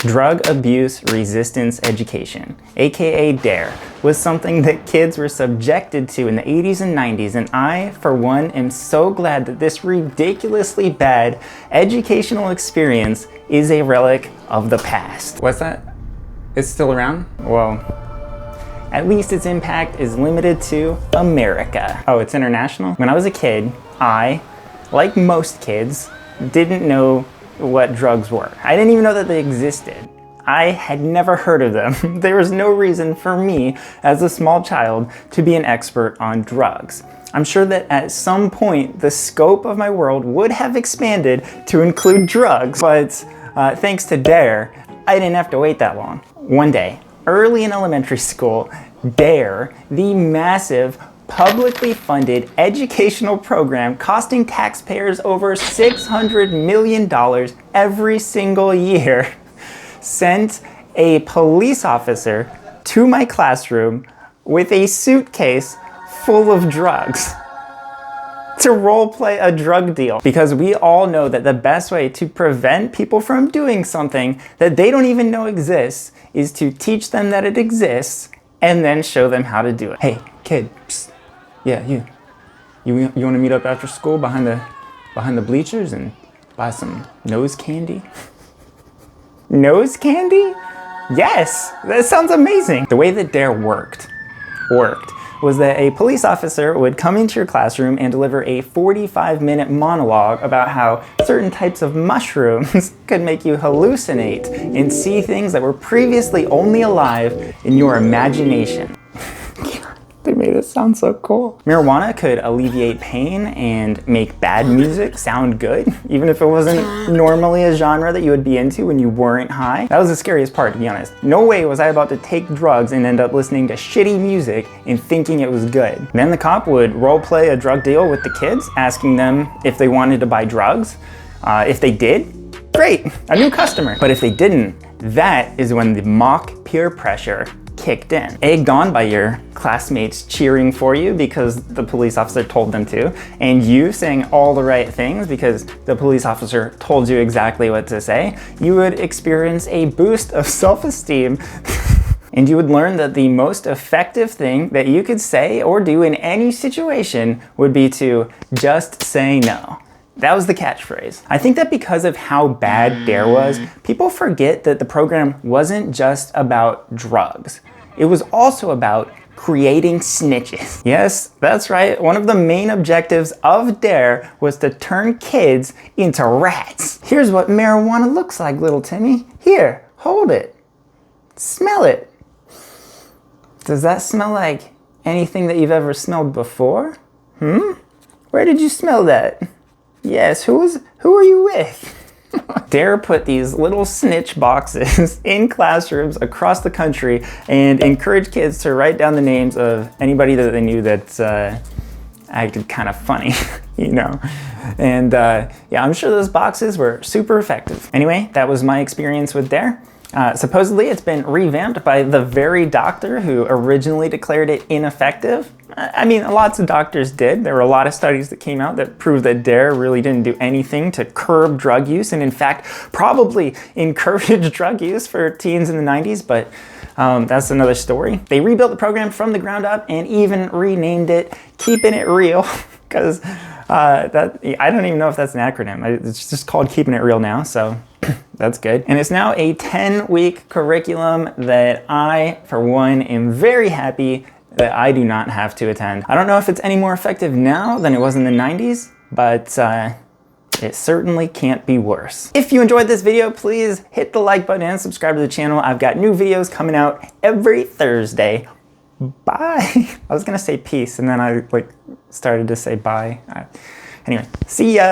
Drug Abuse Resistance Education, aka D.A.R.E, was something that kids were subjected to in the 80s and 90s, and I, for one, am so glad that this ridiculously bad educational experience is a relic of the past. What's that? It's still around? Well, at least its impact is limited to America. Oh, it's international? When I was a kid, I, like most kids, didn't know what drugs were. I didn't even know that they existed. I had never heard of them. There was no reason for me, as a small child, to be an expert on drugs. I'm sure that at some point, the scope of my world would have expanded to include drugs, but thanks to D.A.R.E, I didn't have to wait that long. One day, early in elementary school, D.A.R.E, the massive, publicly funded educational program costing taxpayers over $600 million every single year, sent a police officer to my classroom with a suitcase full of drugs to role play a drug deal. Because we all know that the best way to prevent people from doing something that they don't even know exists is to teach them that it exists and then show them how to do it. Hey, kid, psst. Yeah, you want to meet up after school behind the bleachers and buy some nose candy? Nose candy? Yes, that sounds amazing. The way that D.A.R.E worked was that a police officer would come into your classroom and deliver a 45-minute monologue about how certain types of mushrooms could make you hallucinate and see things that were previously only alive in your imagination. They made it sound so cool. Marijuana could alleviate pain and make bad music sound good, even if it wasn't normally a genre that you would be into when you weren't high. That was the scariest part, to be honest. No way was I about to take drugs and end up listening to shitty music and thinking it was good. Then the cop would role play a drug deal with the kids, asking them if they wanted to buy drugs. If they did, great, a new customer. But if they didn't, that is when the mock peer pressure kicked in. Egged on by your classmates cheering for you because the police officer told them to, and you saying all the right things because the police officer told you exactly what to say, you would experience a boost of self-esteem and you would learn that the most effective thing that you could say or do in any situation would be to just say no. That was the catchphrase. I think that because of how bad D.A.R.E was, people forget that the program wasn't just about drugs. It was also about creating snitches. Yes, that's right. One of the main objectives of D.A.R.E was to turn kids into rats. Here's what marijuana looks like, little Timmy. Here, hold it. Smell it. Does that smell like anything that you've ever smelled before? Where did you smell that? Yes, who are you with? D.A.R.E put these little snitch boxes in classrooms across the country and encouraged kids to write down the names of anybody that they knew that acted kind of funny, you know? And yeah, I'm sure those boxes were super effective. Anyway, that was my experience with D.A.R.E. Supposedly it's been revamped by the very doctor who originally declared it ineffective. I mean, lots of doctors did. There were a lot of studies that came out that proved that D.A.R.E really didn't do anything to curb drug use, and in fact, probably encouraged drug use for teens in the 90s, but that's another story. They rebuilt the program from the ground up and even renamed it Keeping It Real, because I don't even know if that's an acronym. It's just called Keeping It Real now, so that's good. And it's now a 10-week curriculum that I, for one, am very happy that I do not have to attend. I don't know if it's any more effective now than it was in the 90s, but it certainly can't be worse. If you enjoyed this video, please hit the like button and subscribe to the channel. I've got new videos coming out every Thursday. Bye. I was gonna say peace, and then I started to say bye. Anyway, see ya.